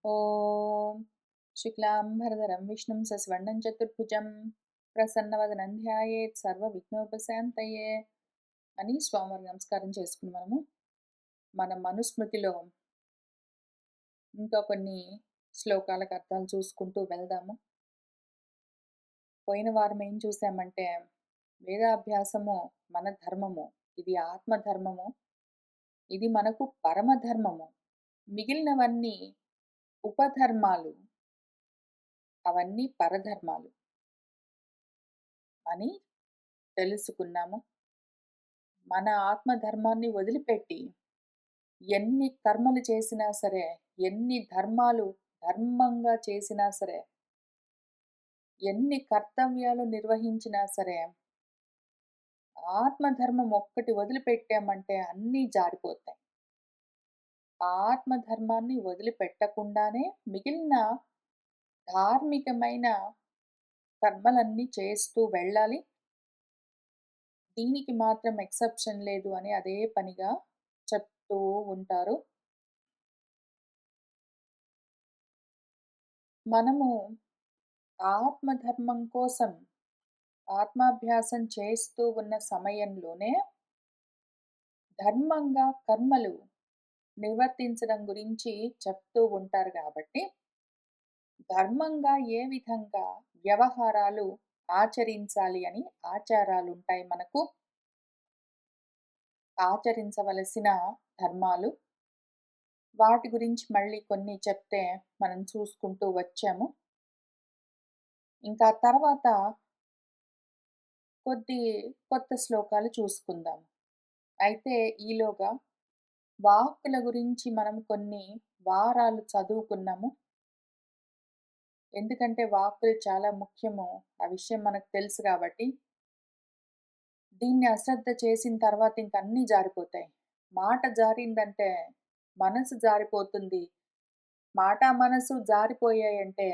ఓం శుక్లాంబరధరం విష్ణుం సస్వర్ణం చతుర్భుజం ప్రసన్నవదనం ధ్యాయేత్ సర్వవిఘ్నోపశాంతయే అని స్వామివారి నమస్కారం చేసుకుని మన మనుస్మృతిలో ఇంకా కొన్ని శ్లోకాలకు అర్థాలు చూసుకుంటూ వెళ్దాము. పోయిన వారం ఏం చూసామంటే వేదాభ్యాసము మన ధర్మము, ఇది ఆత్మధర్మము, ఇది మనకు పరమధర్మము. మిగిలినవన్నీ ఉపధర్మాలు, అవన్నీ పరధర్మాలు అని తెలుసుకున్నాము. మన ఆత్మధర్మాన్ని వదిలిపెట్టి ఎన్ని కర్మలు చేసినా సరే, ఎన్ని ధర్మాలు ధర్మంగా చేసినా సరే, ఎన్ని కర్తవ్యాలు నిర్వహించినా సరే, ఆత్మధర్మం ఒక్కటి వదిలిపెట్టామంటే అన్నీ జారిపోతాయి. ఆ ఆత్మధర్మాన్ని వదిలిపెట్టకుండానే మిగిలిన ధార్మికమైన కర్మలన్నీ చేస్తూ వెళ్ళాలి. దీనికి మాత్రం ఎక్సెప్షన్ లేదు అని అదే పనిగా చెప్తూ ఉంటారు. మనము ఆత్మధర్మం కోసం ఆత్మాభ్యాసం చేస్తూ ఉన్న సమయంలోనే ధర్మంగా కర్మలు నిర్వర్తించడం గురించి చెప్తూ ఉంటారు కాబట్టి, ధర్మంగా ఏ విధంగా వ్యవహారాలు ఆచరించాలి అని ఆచారాలుంటాయి మనకు. ఆచరించవలసిన ధర్మాలు, వాటి గురించి మళ్ళీ కొన్ని చెప్తే మనం చూసుకుంటూ వచ్చాము. ఇంకా తర్వాత కొద్ది కొత్త శ్లోకాలు చూసుకుందాం. అయితే ఈలోగా వాక్కుల గురించి మనం కొన్ని వారాలు చదువుకున్నాము. ఎందుకంటే వాక్కులు చాలా ముఖ్యము. ఆ విషయం మనకు తెలుసు కాబట్టి. దీన్ని అశ్రద్ధ చేసిన తర్వాత ఇంక అన్నీ జారిపోతాయి. మాట జారిందంటే మనసు జారిపోతుంది. మాట, మనసు జారిపోయాయంటే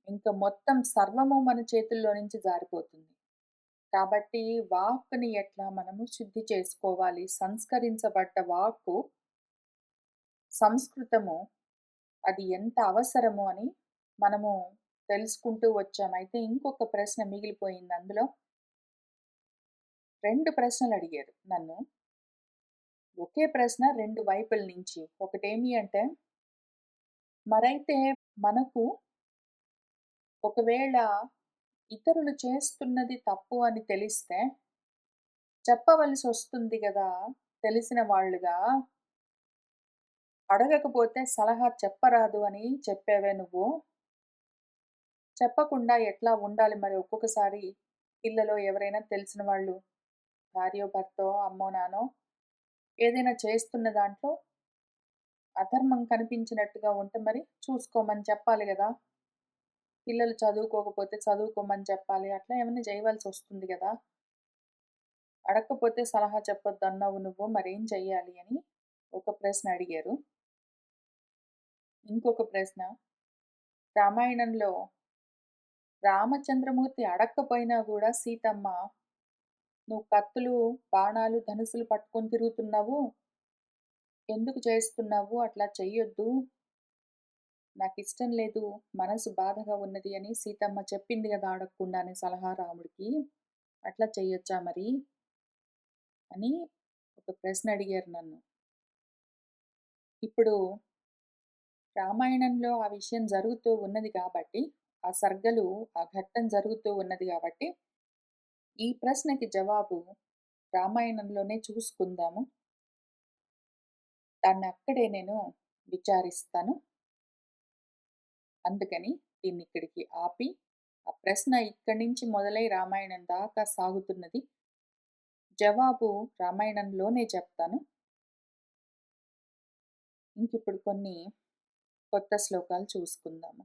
ఇంక మొత్తం సర్వము మన చేతుల్లో నుంచి జారిపోతుంది. కాబట్టి వాక్కుని ఎట్లా మనము శుద్ధి చేసుకోవాలి? సంస్కరించబడ్డ వాక్కు, సంస్కృతము, అది ఎంత అవసరము అని మనము తెలుసుకుంటూ వచ్చాం. అయితే ఇంకొక ప్రశ్న మిగిలిపోయింది అందులో. 2 ప్రశ్నలు అడిగారు నన్ను. ఒకే ప్రశ్న 2 వైపుల నుంచి. ఒకటేమి అంటే, మరైతే మనకు ఒకవేళ ఇతరులు చేస్తున్నది తప్పు అని తెలిస్తే చెప్పవలసొస్తుంది గదా! తెలిసిన వాళ్ళుగా. అడగకపోతే సలహా చెప్పరాదు అని చెప్పావే నువ్వు. చెప్పకుండా ఎట్లా ఉండాలి మరి? ఒక్కొక్కసారి పిల్లలో ఎవరైనా తెలిసిన వాళ్ళు, భార్యో, భర్తో, అమ్మో, నాన్నో ఏదైనా చేస్తున్న దాంట్లో అధర్మం కనిపించినట్టుగా ఉంటే మరి చూసుకోమని చెప్పాలి గదా! పిల్లలు చదువుకోకపోతే చదువుకోమని చెప్పాలి. అట్లా ఏమన్నా చేయవలసొస్తుంది గదా! అడక్కపోతే సలహా చెప్పొద్దన్నావు నువ్వు. మరేం చెయ్యాలి అని ఒక ప్రశ్న అడిగారు. ఇంకొక ప్రశ్న, రామాయణంలో రామచంద్రమూర్తి అడక్కపోయినా గూడా సీతమ్మ, "నువ్వు కత్తులు, బాణాలు, ధనుస్సులు పట్టుకొని తిరుగుతున్నావు. ఎందుకు చేస్తున్నావు? అట్లా చెయ్యొద్దు. నాకిష్టం లేదు. మనసు బాధగా ఉన్నది" అని సీతమ్మ చెప్పింది గదా! అడగకుండానే సలహా రాముడికి. అట్లా చెయ్యొచ్చా మరి? అని ఒక ప్రశ్న అడిగారు నన్ను. ఇప్పుడు రామాయణంలో ఆ విషయం జరుగుతూ ఉన్నది కాబట్టి, ఆ సర్గలు, ఆ ఘట్టం జరుగుతూ ఉన్నది గాబట్టి, ఈ ప్రశ్నకి జవాబు రామాయణంలోనే చూసుకుందాము. దాన్నక్కడే నేను విచారిస్తాను. అందుకని దీన్నిక్కడికి ఆపి, ఆ ప్రశ్న ఇక్కడి నుంచి మొదలై రామాయణం దాకా సాగుతున్నది. జవాబు రామాయణంలోనే చెప్తాను. ఇంకిప్పుడు కొన్ని కొత్త శ్లోకాలు చూసుకుందాము.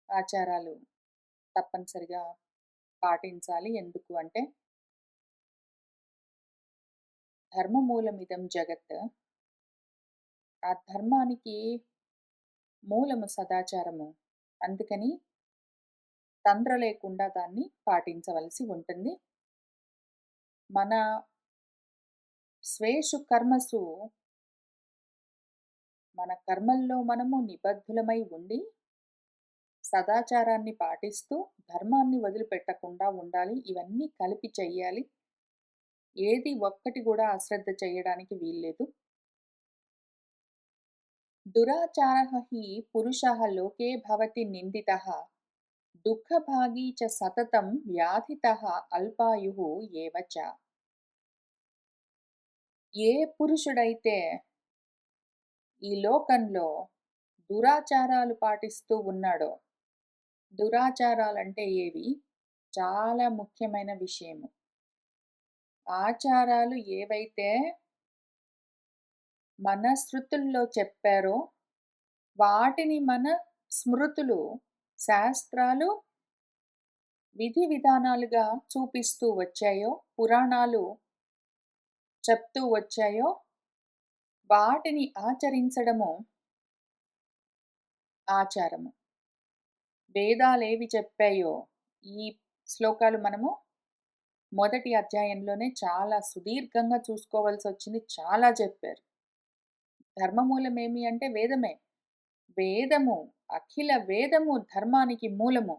ఆచారాలు తప్పనిసరిగా పాటించాలి. ఎందుకు అంటే, ధర్మమూలమిదం జగత్. ఆ ధర్మానికి మూలము సదాచారము. అందుకని తండ్ర లేకుండా దాన్ని పాటించవలసి ఉంటుంది. మన స్వేషు కర్మసు మన కర్మల్లో మనము నిబద్ధులమై ఉండి, సదాచారాన్ని పాటిస్తూ, ధర్మాన్ని వదిలిపెట్టకుండా ఉండాలి. ఇవన్నీ కలిపి చెయ్యాలి. ఏది ఒక్కటి గూడా అశ్రద్ధ చెయ్యడానికి వీల్లేదు. దురాచారः हि పురుషः లోకే భవతి నిందితः దుఃఖభాగీ చ సతతం వ్యాధితः అల్పాయుః ఏవ చ. ఏ పురుషుడైతే ఈ లోకంలో దురాచారాలు పాటిస్తూ ఉన్నాడో, దురాచారాలంటే ఏవి? చాలా ముఖ్యమైన విషయము. ఆచారాలు ఏవైతే మన శృతుల్లో చెప్పారో, వాటిని మన స్మృతులు, శాస్త్రాలు విధి విధానాలుగా చూపిస్తూ వచ్చాయో, పురాణాలు చెప్తూ వచ్చాయో, వాటిని ఆచరించడము ఆచారము. వేదాలేవి చెప్పాయో, ఈ శ్లోకాలు మనము మొదటి అధ్యాయంలోనే చాలా సుదీర్ఘంగా చూసుకోవాల్సొచ్చింది. చాలా చెప్పారు. ధర్మమూలమేమి అంటే వేదమే. వేదము, అఖిల వేదము ధర్మానికి మూలము.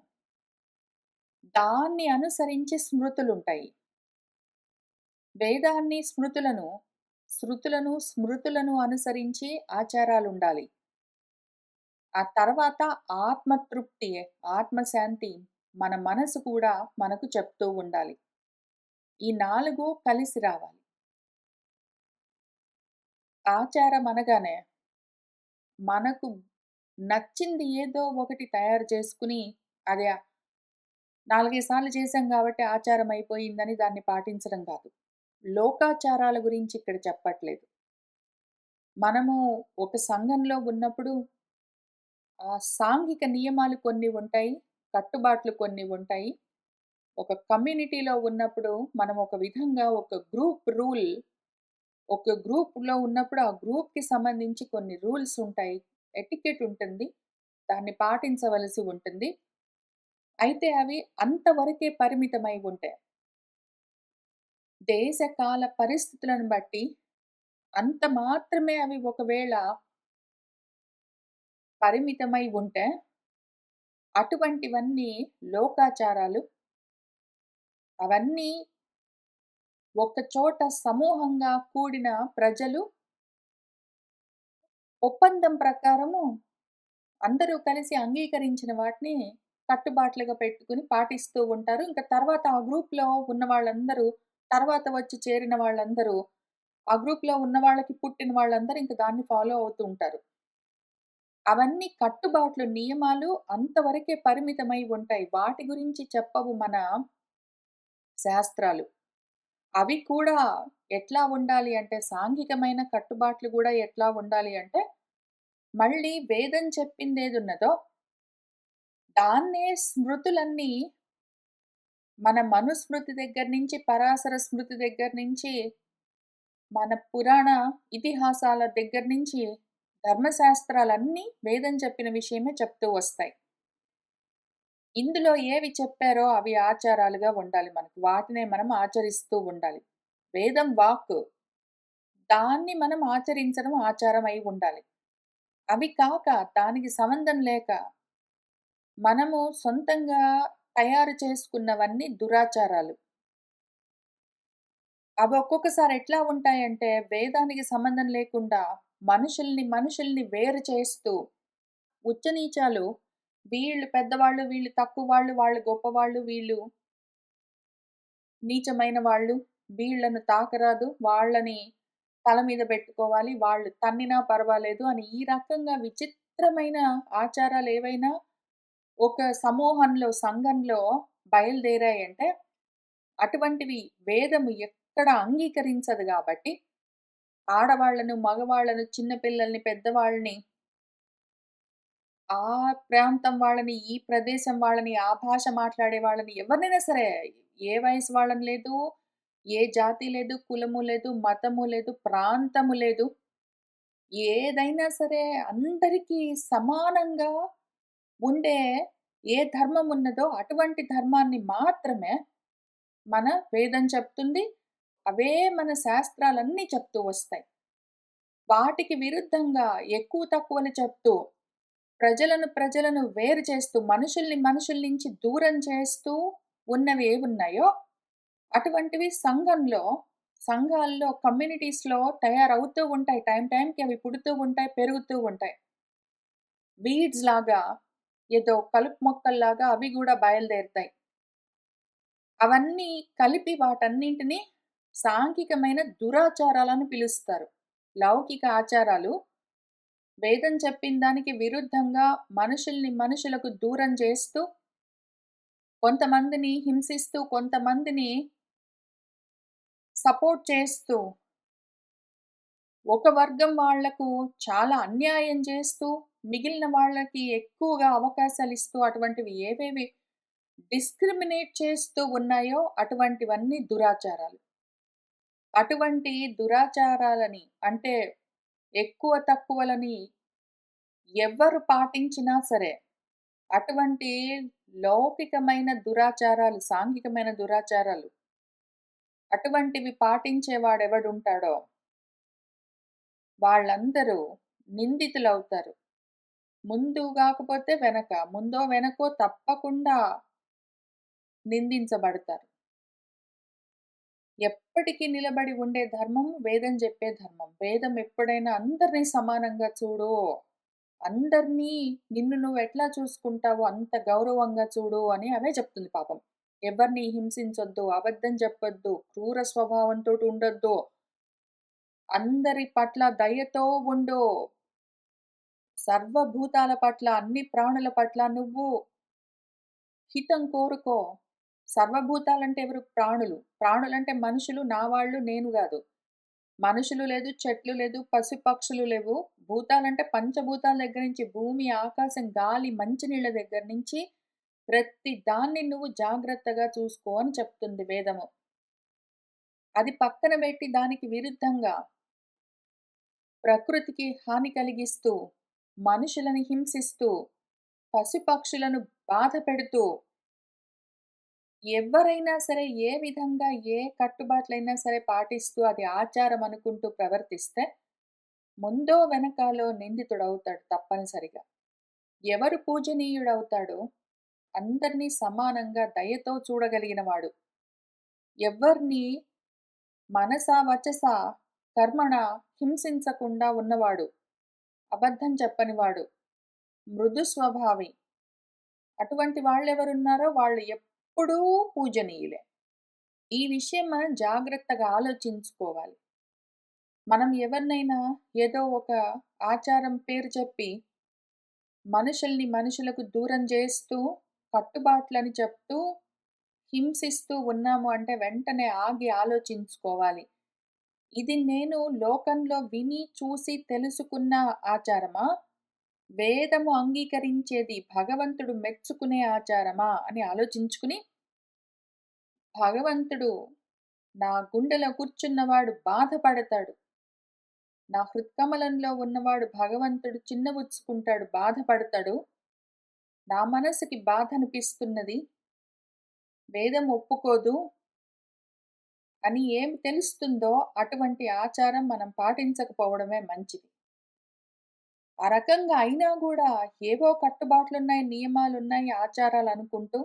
దాన్ని అనుసరించి స్మృతులుంటాయి. వేదాన్ని, స్మృతులను అనుసరించి ఆచారాలుండాలి. ఆ తర్వాత ఆత్మతృప్తి, ఆత్మశాంతి మన మనసు కూడా మనకు చెప్తూ ఉండాలి. ఈ 4 కలిసి రావాలి. ఆచారం అనగానే మనకు నచ్చింది ఏదో ఒకటి తయారు చేసుకుని, అది 4, 5 సార్లు చేశాం కాబట్టి ఆచారం అయిపోయిందని దాన్ని పాటించడం కాదు. లోకాచారాల గురించి ఇక్కడ చెప్పట్లేదు. మనము ఒక సంఘంలో ఉన్నప్పుడు సాంఘిక నియమాలు కొన్ని ఉంటాయి. కట్టుబాట్లు కొన్ని ఉంటాయి. ఒక కమ్యూనిటీలో ఉన్నప్పుడు మనం ఒక విధంగా ఒక గ్రూప్‌లో ఉన్నప్పుడు ఆ గ్రూప్‌కి సంబంధించి కొన్ని రూల్స్ ఉంటాయి. ఎటికెట్ ఉంటుంది. దాన్ని పాటించవలసి ఉంటుంది. అయితే అవి అంతవరకే పరిమితమై ఉంటాయి. దేశ కాల పరిస్థితులను బట్టి అంత మాత్రమే అవి ఒకవేళ పరిమితమై ఉంటే, అటువంటివన్నీ లోకాచారాలు. అవన్నీ ఒక చోట సమూహంగా కూడిన ప్రజలు ఒప్పందం ప్రకారము అందరూ కలిసి అంగీకరించిన వాటిని కట్టుబాట్లుగా పెట్టుకొని పాటిస్తూ ఉంటారు. ఇంక తర్వాత ఆ గ్రూప్‌లో ఉన్న వాళ్ళందరూ, తర్వాత వచ్చి చేరిన వాళ్ళందరూ, ఆ గ్రూప్‌లో ఉన్న వాళ్ళకి పుట్టిన వాళ్ళందరూ ఇంక దాన్ని ఫాలో అవుతూ ఉంటారు. అవన్నీ కట్టుబాట్లు, నియమాలు అంతవరకే పరిమితమై ఉంటాయి. వాటి గురించి చెప్పవు మన శాస్త్రాలు. అవి కూడా ఎట్లా ఉండాలి అంటే, సాంఘికమైన కట్టుబాట్లు గూడా ఎట్లా ఉండాలి అంటే, మళ్ళీ వేదం చెప్పిందేదున్నదో, దాన్నే స్మృతులన్నీ మన మనుస్మృతి దగ్గర నుంచి, పరాశర స్మృతి దగ్గర నుంచి, మన పురాణ ఇతిహాసాల దగ్గర నుంచి, ధర్మశాస్త్రాలన్నీ వేదం చెప్పిన విషయమే చెప్తూ వస్తాయి. ఇందులో ఏవి చెప్పారో అవి ఆచారాలుగా ఉండాలి మనకు. వాటినే మనం ఆచరిస్తూ ఉండాలి. వేదం వాక్కు. దాన్ని మనం ఆచరించడం ఆచారం అయి ఉండాలి. అవి కాక, దానికి సంబంధం లేక, మనము సొంతంగా తయారు చేసుకున్నవన్నీ దురాచారాలు. అవి ఒక్కొక్కసారి ఎట్లా ఉంటాయంటే, వేదానికి సంబంధం లేకుండా మనుషుల్ని వేరు చేస్తూ, ఉచ్చనీచాలు, వీళ్ళు పెద్దవాళ్ళు, వీళ్ళు తక్కువ వాళ్ళు, వాళ్ళు గొప్పవాళ్ళు, వీళ్ళు నీచమైన వాళ్ళు, వీళ్ళను తాకరాదు, వాళ్ళని తల మీద పెట్టుకోవాలి, వాళ్ళు తన్నినా పర్వాలేదు అని ఈ రకంగా విచిత్రమైన ఆచారాలేవైనా ఒక సమూహంలో, సంఘంలో బయలుదేరాయంటే, అటువంటివి వేదము ఎక్కడ అంగీకరించదు గాబట్టి, ఆడవాళ్ళను, మగవాళ్ళను, చిన్న పిల్లల్ని, పెద్దవాళ్ళని, ఆ ప్రాంతం వాళ్ళని, ఈ ప్రదేశం వాళ్ళని, ఆ భాష మాట్లాడే వాళ్ళని ఎవరినైనా సరే, ఏ వయసు వాళ్ళని లేదు, ఏ జాతి లేదు, కులము లేదు, మతము లేదు, ప్రాంతము లేదు. ఏదైనా సరే అందరికీ సమానంగా ఉండే ఏ ధర్మం ఉన్నదో అటువంటి ధర్మాన్ని మాత్రమే మన వేదం చెప్తుంది. అవే మన శాస్త్రాలన్నీ చెప్తూ వస్తాయి. వాటికి విరుద్ధంగా ఎక్కువ తక్కువలు చెప్తూ, ప్రజలను వేరు చేస్తూ, మనుషుల నుంచి దూరం చేస్తూ ఉన్నవి ఏవున్నాయో, అటువంటివి సంఘాల్లో, కమ్యూనిటీస్‌లో తయారవుతూ ఉంటాయి. టైంకి అవి పుడుతూ ఉంటాయి, పెరుగుతూ ఉంటాయి. వీడ్స్ లాగా ఏదో కలుపు మొక్కల్లాగా అవి గూడా బయలుదేరుతాయి. అవన్నీ కలిపి వాటన్నింటిని సాంఘికమైన దురాచారాలని పిలుస్తారు. లౌకిక ఆచారాలు వేదం చెప్పిన దానికి విరుద్ధంగా మనుషులకు దూరం చేస్తూ, కొంతమందిని హింసిస్తూ, కొంతమందిని సపోర్ట్ చేస్తూ, ఒక వర్గం వాళ్లకు చాలా అన్యాయం చేస్తూ, మిగిలిన వాళ్ళకి ఎక్కువగా అవకాశాలిస్తూ అటువంటివి ఏవేవి డిస్క్రిమినేట్ చేస్తూ ఉన్నాయో అటువంటివన్నీ దురాచారాలు. అటువంటి దురాచారాలని అంటే ఎక్కువ తక్కువలని ఎవ్వరు పాటించినా సరే, అటువంటి లౌకికమైన దురాచారాలు, సాంఘికమైన దురాచారాలు అటువంటివి పాటించేవాడెవడుంటాడో వాళ్ళందరూ నిందితులవుతారు. ముందు గాకపోతే వెనక, ముందో వెనకో తప్పకుండా నిందించబడతారు. ఎప్పటికి నిలబడి ఉండే ధర్మం వేదం జెప్పే ధర్మం. వేదం ఎప్పుడైనా అందరిని సమానంగా చూడు. అందరినీ నిన్ను నువ్వెట్లా చూసుకుంటావో అంత గౌరవంగా చూడు అని అవే చెప్తుంది పాపం. ఎవరిని హింసించొద్దు, అబద్ధం చెప్పొద్దు, క్రూర స్వభావంతోటి ఉండొద్దు. అందరి పట్ల దయతో ఉండు. సర్వభూతాల పట్ల, అన్ని ప్రాణుల పట్ల నువ్వు హితం కోరుకో. సర్వభూతాలంటే ఎవరు? ప్రాణులు. ప్రాణులంటే మనుషులు, నా వాళ్ళు, నేను గాదు. మనుషులు లేదు, చెట్లు లేదు, పశుపక్షులు లేవు. భూతాలంటే పంచభూతాల దగ్గర నుంచి భూమి, ఆకాశం, గాలి, మంచినీళ్ళ దగ్గర నుంచి ప్రతి దాన్ని నువ్వు జాగ్రత్తగా చూసుకో అని చెప్తుంది వేదము. అది పక్కన పెట్టి దానికి విరుద్ధంగా ప్రకృతికి హాని కలిగిస్తూ, మనుషులని హింసిస్తూ, పశుపక్షులను బాధపెడుతూ, ఎవ్వరైనా సరే ఏ విధంగా ఏ కట్టుబాట్లైనా సరే పాటిస్తూ అది ఆచారం అనుకుంటూ ప్రవర్తిస్తే, ముందో వెనకాలో నిందితుడవుతాడు తప్పనిసరిగా. ఎవరు పూజనీయుడవుతాడో అందరినీ సమానంగా దయతో చూడగలిగినవాడు. ఎవ్వరిని మనసా, వచసా, కర్మణా హింసించకుండా ఉన్నవాడు. అబద్ధం చెప్పనివాడు. మృదు స్వభావి. అటువంటి వాళ్ళెవరున్నారో వాళ్ళు ఎప్పుడూ పూజనీయులే. ఈ విషయం మనం జాగ్రత్తగా ఆలోచించుకోవాలి. మనం ఎవరినైనా ఏదో ఒక ఆచారం పేరు చెప్పి మనుషులకు దూరం చేస్తూ, కట్టుబాట్లని చెప్తూ, హింసిస్తూ ఉన్నాము అంటే వెంటనే ఆగి ఆలోచించుకోవాలి. ఇది నేను లోకంలో విని, చూసి, తెలుసుకున్న ఆచారమా? వేదము అంగీకరించేది, భగవంతుడు మెచ్చుకునే ఆచారమా అని ఆలోచించుకుని, భగవంతుడు నా గుండెలో కూర్చున్నవాడు బాధపడతాడు. నా హృత్కమలంలో ఉన్నవాడు భగవంతుడు చిన్నబుచ్చుకుంటాడు, బాధపడతాడు. నా మనసుకి బాధనిపిస్తున్నది. వేదం ఒప్పుకోదు అని ఏం తెలుస్తుందో అటువంటి ఆచారం మనం పాటించకపోవడమే మంచిది. ఆ రకంగా అయినా గూడా ఏవో కట్టుబాట్లున్నాయి, నియమాలున్నాయి, ఆచారాలనుకుంటూ,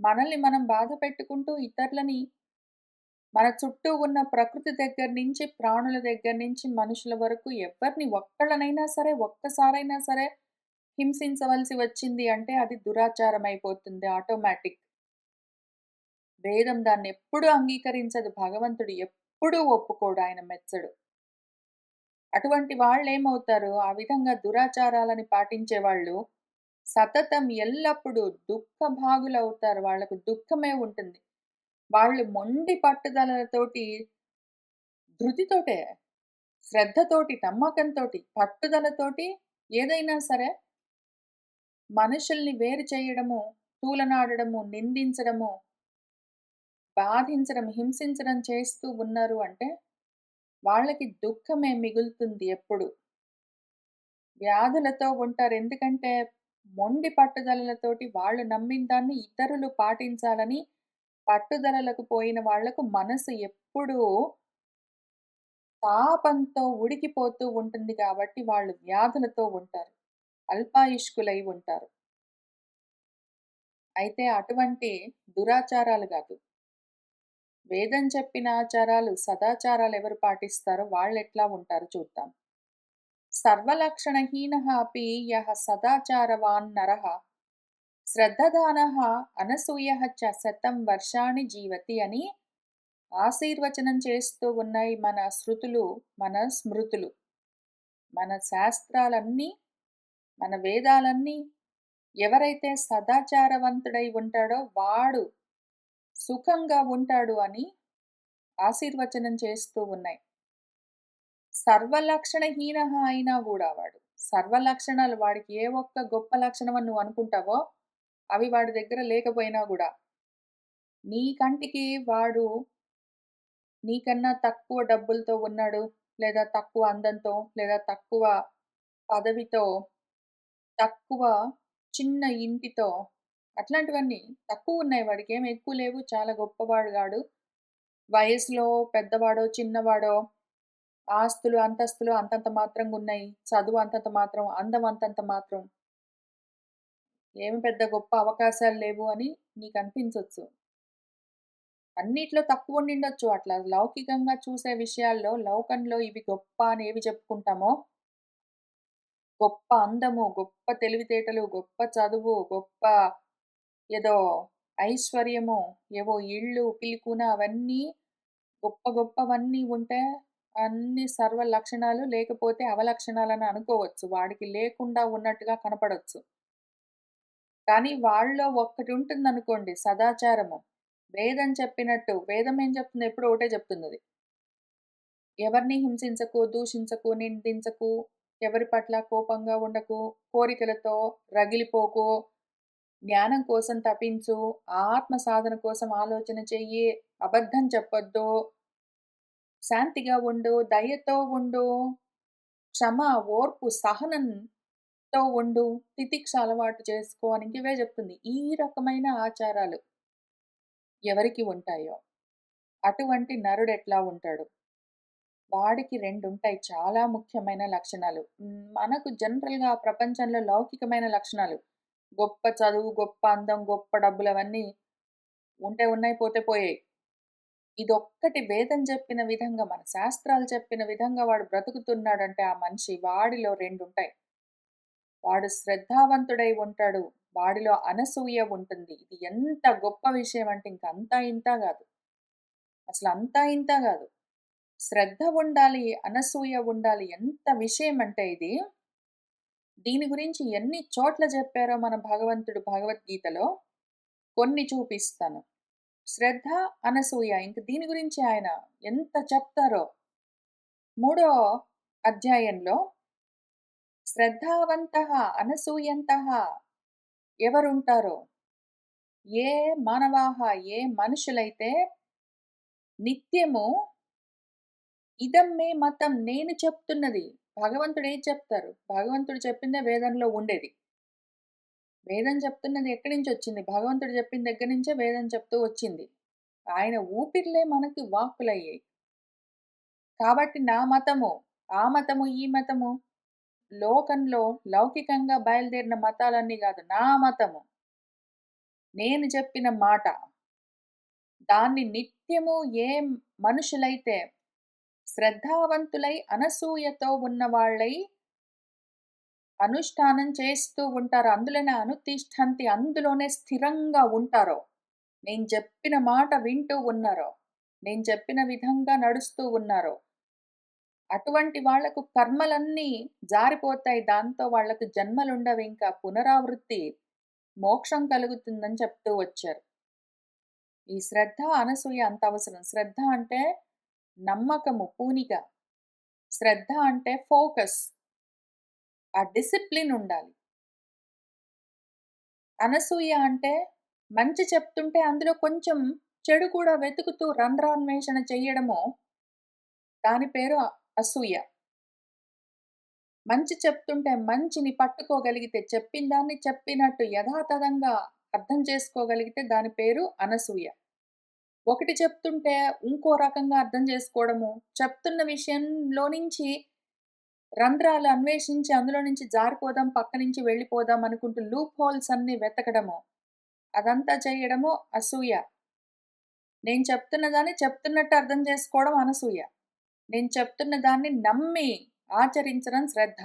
మనల్ని మనం బాధ పెట్టుకుంటూ, ఇతరులని మన చుట్టూ ఉన్న ప్రకృతి దగ్గర నుంచి, ప్రాణుల దగ్గర నుంచి, మనుషుల వరకు ఎవ్వరిని ఒక్కళ్ళనైనా సరే, ఒక్కసారైనా సరే హింసించవలసి వచ్చింది అంటే అది దురాచారమైపోతుంది ఆటోమేటిక్. వేదం దాన్నెప్పుడూ అంగీకరించదు. భగవంతుడు ఎప్పుడూ ఒప్పుకోడు. ఆయన మెచ్చడు. అటువంటి వాళ్ళేమవుతారు, ఆ విధంగా దురాచారాలని పాటించేవాళ్ళు సతతం ఎల్లప్పుడూ దుఃఖభాగులవుతారు. వాళ్ళకు దుఃఖమే ఉంటుంది. వాళ్ళు మొండి పట్టుదలతోటి, ధృతితోటే, శ్రద్ధతోటి, నమ్మకంతోటి, పట్టుదలతోటి ఏదైనా సరే మనుషుల్ని వేరు చేయడము, తూలనాడడము, నిందించడము, బాధించడం, హింసించడం చేస్తూ ఉన్నారు అంటే వాళ్ళకి దుఃఖమే మిగులుతుంది ఎప్పుడు. వ్యాధులతో ఉంటారు. ఎందుకంటే మొండి పట్టుదలలతోటి వాళ్ళు నమ్మిన దాన్ని ఇతరులు పాటించాలని పట్టుదలలకు పోయిన వాళ్ళకు మనసు ఎప్పుడూ తాపంతో ఉడికిపోతూ ఉంటుంది కాబట్టి వాళ్ళు వ్యాధులతో ఉంటారు. అల్పాయుష్కులై ఉంటారు. అయితే అటువంటి దురాచారాలు గాదు. వేదం చెప్పిన ఆచారాలు, సదాచారాలు ఎవరు పాటిస్తారో వాళ్ళెట్లా ఉంటారో చూద్దాం. సర్వలక్షణహీనః అపి యః సదాచారవాన్ నరః శ్రద్ధదానః అనసూయః చ శతం వర్షాణి జీవతి అని ఆశీర్వచనం చేస్తూ ఉన్నాయి మన శృతులు, మన స్మృతులు. మన శాస్త్రాలన్నీ, మన వేదాలన్నీ ఎవరైతే సదాచారవంతుడై ఉంటాడో వాడు సుఖంగా ఉంటాడు అని ఆశీర్వచనం చేస్తూ ఉన్నాయి. సర్వలక్షణహీనః అయినా గూడా వాడు. సర్వలక్షణాలు వాడికి ఏ ఒక్క గొప్ప లక్షణం అని నువ్వు అనుకుంటావో, అవి వాడి దగ్గర లేకపోయినా గూడా, నీ కంటికి వాడు నీకన్నా తక్కువ డబ్బులతో ఉన్నాడు, లేదా తక్కువ అందంతో, లేదా తక్కువ పదవితో, తక్కువ చిన్న ఇంటితో అట్లాంటివన్నీ తక్కువున్నాయి. వాడికేమి ఎక్కువ లేవు. చాలా గొప్పవాడు గాడు. వయసులో పెద్దవాడో, చిన్నవాడో, ఆస్తులు, అంతస్తులు అంతంత మాత్రంగున్నాయి. చదువు అంతంత మాత్రం, అందం అంతంత మాత్రం. ఏమి పెద్ద గొప్ప అవకాశాలు లేవు అని నీకనిపించొచ్చు. అన్నిట్లో తక్కువుండిండొచ్చు. అట్లా లౌకికంగా చూసే విషయాల్లో, లోకంలో ఇవి గొప్ప అని ఏవి చెప్పుకుంటామో, గొప్ప అందము, గొప్ప తెలివితేటలు, గొప్ప చదువు, గొప్ప ఏదో ఐశ్వర్యము, ఏవో ఇళ్ళు, పిలికున అవన్నీ గొప్ప గొప్పవన్నీ ఉంటే, అన్ని సర్వ లక్షణాలు లేకపోతే అవలక్షణాలని అనుకోవచ్చు. వాడికి లేకుండా ఉన్నట్టుగా కనపడొచ్చు. కానీ వాళ్ళలో ఒక్కటుంటుందనుకోండి సదాచారము. వేదం చెప్పినట్టు వేదం ఏం చెప్తుంది? ఎప్పుడూ ఒకటే చెప్తుందది. ఎవరిని హింసించకు, దూషించకు, నిందించకు, ఎవరి పట్ల కోపంగా ఉండకు, కోరికలతో రగిలిపోకు, జ్ఞానం కోసం తపించు, ఆత్మ సాధన కోసం ఆలోచన చెయ్యి, అబద్ధం చెప్పొద్దు, శాంతిగా ఉండు, దయతో ఉండు, క్షమ, ఓర్పు, సహనంతో ఉండు, తితిక్ష అలవాటు చేసుకో అని ఇంక ఇవే చెప్తుంది. ఈ రకమైన ఆచారాలు ఎవరికి ఉంటాయో, అటువంటి నరుడెట్లా ఉంటాడు? వాడికి 2 ఉంటాయి చాలా ముఖ్యమైన లక్షణాలు. మనకు జనరల్‌గా ప్రపంచంలో లౌకికమైన లక్షణాలు. గొప్ప చదువు, గొప్ప అందం, గొప్ప డబ్బులు అవన్నీ ఉంటే ఉన్నాయి, పోతే పోయాయి. ఇదొక్కటి వేదం చెప్పిన విధంగా, మన శాస్త్రాలు చెప్పిన విధంగా వాడు బ్రతుకుతున్నాడంటే ఆ మనిషి వాడిలో 2 ఉంటాయి. వాడు శ్రద్ధావంతుడై ఉంటాడు. వాడిలో అనసూయ ఉంటుంది. ఇది ఎంత గొప్ప విషయం అంటే ఇంక అంతా ఇంతా గాదు. అసలు అంతా ఇంతా గాదు. శ్రద్ధ ఉండాలి, అనసూయ ఉండాలి. ఎంత విషయం అంటే ఇది. దీని గురించి ఎన్ని చోట్ల చెప్పారో మన భగవంతుడు భగవద్గీతలో కొన్ని చూపిస్తాను. శ్రద్ధ, అనసూయ ఇంక దీని గురించి ఆయన ఎంత చెప్తారో. మూడో అధ్యాయంలో శ్రద్ధావంతః అనసూయంతః ఎవరుంటారో, ఏ మానవాః ఏ మనుషులైతే నిత్యము ఇదం మే మతం నేను చెప్తున్నది. భగవంతుడు ఏది చెప్తారు? భగవంతుడు చెప్పిందే వేదంలో ఉండేది. వేదం చెప్తున్నది ఎక్కడి నుంచొచ్చింది? భగవంతుడు చెప్పిన దగ్గర నుంచే వేదం చెప్తూ వచ్చింది. ఆయన ఊపిరిలే మనకి వాక్కులయ్యాయి. కాబట్టి నా మతము, ఆ మతము, ఈ మతము లోకంలో లౌకికంగా బయలుదేరిన మతాలన్నీ గాదు. నా మతము. నేను చెప్పిన మాట. దాన్ని నిత్యము ఏ మనుషులైతే శ్రద్ధావంతులై, అనసూయతో ఉన్నవాళ్ళై అనుష్ఠానం చేస్తూ ఉంటారో, అందులోనే అనుతిష్ఠంతి అందులోనే స్థిరంగా ఉంటారో, నేను చెప్పిన మాట వింటూ ఉన్నారో, నేను చెప్పిన విధంగా నడుస్తూ ఉన్నారో, అటువంటి వాళ్లకు కర్మలన్నీ జారిపోతాయి. దాంతో వాళ్లకు జన్మలుండవింకా. పునరావృత్తి, మోక్షం కలుగుతుందని చెప్తూ వచ్చారు. ఈ శ్రద్ధ, అనసూయ అంత అవసరం. శ్రద్ధ అంటే నమ్మకము, పూనిక. శ్రద్ధ అంటే ఫోకస్. ఆ డిసిప్లిన్ ఉండాలి. అనసూయ అంటే మంచి చెప్తుంటే అందులో కొంచెం చెడు కూడా వెతుకుతూ రంధ్రాన్వేషణ చెయ్యడము, దాని పేరు అసూయ. మంచి చెప్తుంటే మంచిని పట్టుకోగలిగితే, చెప్పిన దాన్ని చెప్పినట్టు యథాతథంగా అర్థం చేసుకోగలిగితే దాని పేరు అనసూయ. ఒకటి చెప్తుంటే ఇంకో రకంగా అర్థం చేసుకోవడము, చెప్తున్న విషయంలో నుంచి రంధ్రాలు అన్వేషించి అందులో నుంచి జారిపోదాం, పక్క నుంచి వెళ్ళిపోదాం అనుకుంటూ లూప్ హోల్స్ అన్నీ వెతకడము, అదంతా చేయడము అసూయ. నేను చెప్తున్న దాన్ని చెప్తున్నట్టు అర్థం చేసుకోవడం అనసూయ. నేను చెప్తున్న దాన్ని నమ్మి ఆచరించడం శ్రద్ధ.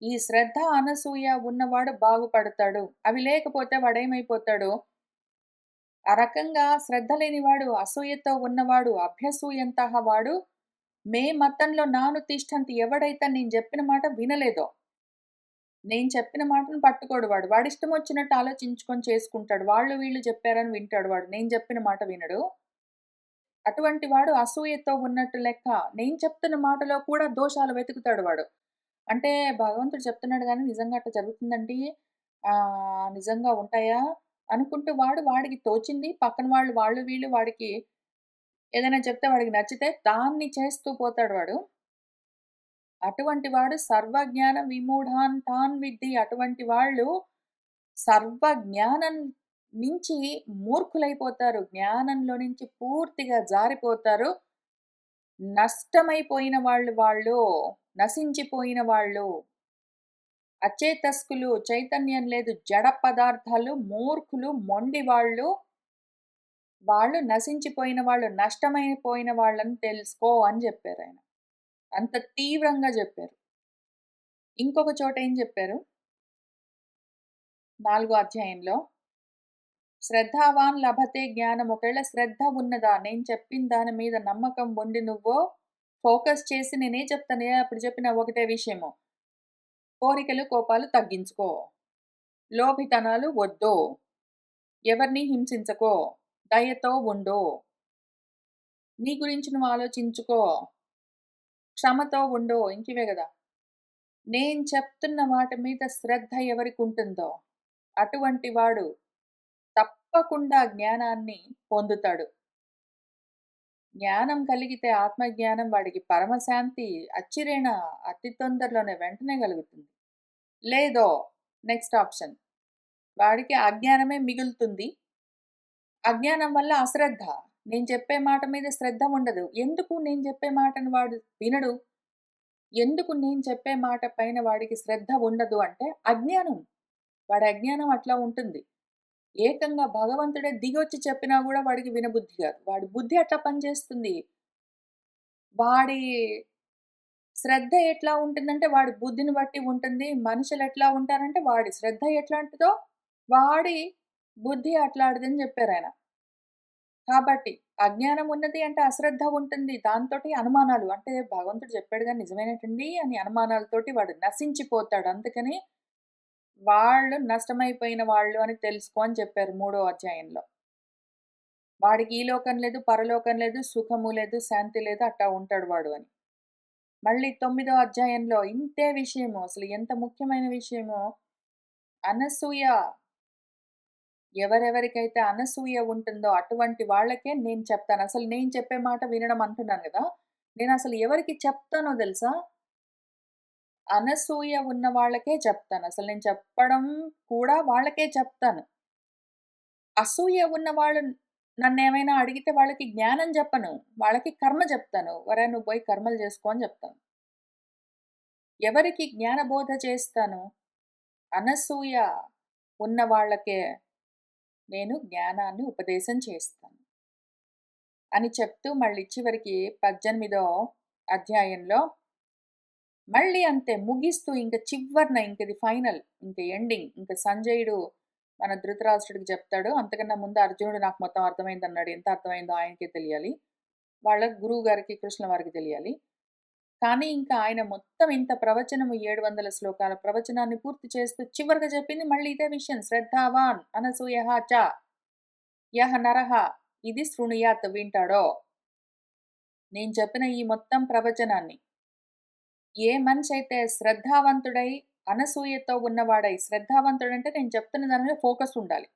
ఈ శ్రద్ధ, అనసూయ ఉన్నవాడు బాగుపడతాడు. అవి లేకపోతే వాడేమైపోతాడు, ఆ రకంగా శ్రద్ధ లేనివాడు, అసూయతో ఉన్నవాడు, అభ్యసూయంతః వాడు మే మతంలో నాను తిష్టంతి ఎవడైతే నేను చెప్పిన మాట వినలేదో, నేను చెప్పిన మాటను పట్టుకోడు వాడు. వాడిష్టం వచ్చినట్టు ఆలోచించుకొని చేసుకుంటాడు. వాళ్ళు వీళ్ళు చెప్పారని వింటాడు వాడు. నేను చెప్పిన మాట వినడు. అటువంటి వాడు అసూయతో ఉన్నట్టు లెక్క. నేను చెప్తున్న మాటలో కూడా దోషాలు వెతుకుతాడు వాడు. అంటే భగవంతుడు చెప్తున్నాడు గానీ నిజంగా అట్లా జరుగుతుందండి. నిజంగా ఉంటాయా? అనుకుంటూ వాడు వాడికి తోచింది పక్కన వాళ్ళు వీళ్ళు వాడికి ఏదైనా చెప్తే వాడికి నచ్చితే దాన్ని చేస్తూ పోతాడు వాడు. అటువంటి వాడు సర్వజ్ఞాన విమూఢాన్ తాన్ విద్ధి. అటువంటి వాళ్ళు సర్వజ్ఞానం నుంచి మూర్ఖులైపోతారు. జ్ఞానంలో నుంచి పూర్తిగా జారిపోతారు. నష్టమైపోయిన వాళ్ళు, నశించిపోయిన వాళ్ళు. అచేతస్కులు, చైతన్యం లేదు, జడ పదార్థాలు, మూర్ఖులు, మొండివాళ్ళు, వాళ్ళు నశించిపోయిన వాళ్ళు, నష్టమైపోయిన వాళ్ళని తెలుసుకో అని జెప్పారాయన. అంత తీవ్రంగా జెప్పారు. ఇంకొక చోట ఏం జెప్పారు, 4 అధ్యాయంలో శ్రద్ధావాన్ లభతే జ్ఞానం. ఒకవేళ శ్రద్ధ ఉన్నదా, నేను చెప్పిన దాని మీద నమ్మకం ఉండి నువ్వు ఫోకస్ చేసి నేనే చెప్తాను అప్పుడు చెప్పిన ఒకటే విషయము. కోరికలు, కోపాలు తగ్గించుకో. లోభితనాలు వద్దు. ఎవరిని హింసించకో. దయతో ఉండు. నీ గురించి నువ్వు ఆలోచించుకో. క్షమతో ఉండు. ఇంకివే గదా! నేను చెప్తున్న మాట మీద శ్రద్ధ ఎవరికుంటుందో అటువంటి వాడు తప్పకుండా జ్ఞానాన్ని పొందుతాడు. జ్ఞానం కలిగితే ఆత్మజ్ఞానం వాడికి పరమశాంతి అచ్చిరేణ అతి తొందరలోనే వెంటనే కలుగుతుంది. లేదో నెక్స్ట్ ఆప్షన్ వాడికి అజ్ఞానమే మిగులుతుంది. అజ్ఞానం వల్ల అశ్రద్ధ. నేను చెప్పే మాట మీద శ్రద్ధ ఉండదు. ఎందుకు నేను చెప్పే మాటను వాడు వినడు? ఎందుకు నేను చెప్పే మాట పైన వాడికి శ్రద్ధ ఉండదు అంటే అజ్ఞానం. వాడి అజ్ఞానం అట్లా ఉంటుంది. ఏకంగా భగవంతుడే దిగొచ్చి చెప్పినా గూడా వాడికి వినబుద్ధి గాదు. వాడి బుద్ధి అట్లా పనిచేస్తుంది. వాడి శ్రద్ధ ఎట్లా ఉంటుందంటే వాడి బుద్ధిని బట్టి ఉంటుంది. మనుషులెట్లా ఉంటారంటే వాడి శ్రద్ధ ఎట్లాంటిదో వాడి బుద్ధి అట్లాడిదని జెప్పారాయన. కాబట్టి అజ్ఞానం ఉన్నది అంటే అశ్రద్ధ ఉంటుంది. దాంతోటి అనుమానాలు అంటే భగవంతుడు చెప్పాడు గాని నిజమేనేటండి అని అనుమానాలతోటి వాడు నశించిపోతాడు. అందుకని వాళ్ళు నష్టమైపోయిన వాళ్ళు అని తెలుసుకో అని చెప్పారు 3వ అధ్యాయంలో. వాడికి ఈ లోకం లేదు, పరలోకం లేదు, సుఖము లేదు, శాంతి లేదు అట్టా ఉంటాడు వాడు అని. మళ్ళీ 9వ అధ్యాయంలో ఇంతే విషయము అసలు ఎంత ముఖ్యమైన విషయమో అనసూయ ఎవరెవరికైతే అనసూయ ఉంటుందో అటువంటి వాళ్ళకే నేను చెప్తాను. అసలు నేను చెప్పే మాట వినడం అంటున్నాను గదా! నేనసలు ఎవరికి చెప్తానో తెలుసా? అనసూయ ఉన్న వాళ్ళకే చెప్తాను. అసలు నేను చెప్పడం కూడా వాళ్ళకే చెప్తాను. అసూయ ఉన్నవాళ్ళు నన్నేమైనా అడిగితే వాళ్ళకి జ్ఞానం జెప్పను. వాళ్ళకి కర్మ జెప్తాను. "ఒరేయ్! నువ్వు పోయి కర్మలు జేసుకో" అని జెప్తాను. ఎవరికి జ్ఞానబోధ చేస్తాను? అనసూయ ఉన్న వాళ్ళకే నేను జ్ఞానాన్ని ఉపదేశం చేస్తాను. అని చెప్తూ మళ్ళీ చివరికి 18వ అధ్యాయంలో మళ్ళీ అంతే ముగిస్తూ ఇంక చివ్వరన ఇంకది ఫైనల్. ఇంక ఎండింగ్. ఇంక సంజయుడు మన ధృతరాష్ట్రుడికి చెప్తాడు. అంతకన్నా ముందు అర్జునుడు నాకు మొత్తం అర్థమైందన్నాడు. ఎంత అర్థమైందో ఆయనకే తెలియాలి. వాళ్ళ గురువు గారికి, కృష్ణ వారికి తెలియాలి. కానీ ఇంకా ఆయన మొత్తం ఇంత ప్రవచనము 700 శ్లోకాల ప్రవచనాన్ని పూర్తి చేస్తూ చివరగా చెప్పింది మళ్ళీ ఇదే విషయం. శ్రద్ధావాన్ అనసూయః చ యః నరః ఇది శృణుయాత్ వింటాడో. నేను చెప్పిన ఈ మొత్తం ప్రవచనాన్ని ఏ మనిషైతే శ్రద్ధావంతుడై, అనసూయతో ఉన్నవాడై శ్రద్ధావంతుడంటే నేను చెప్తున్న దాని మీద ఫోకస్ ఉండాలి.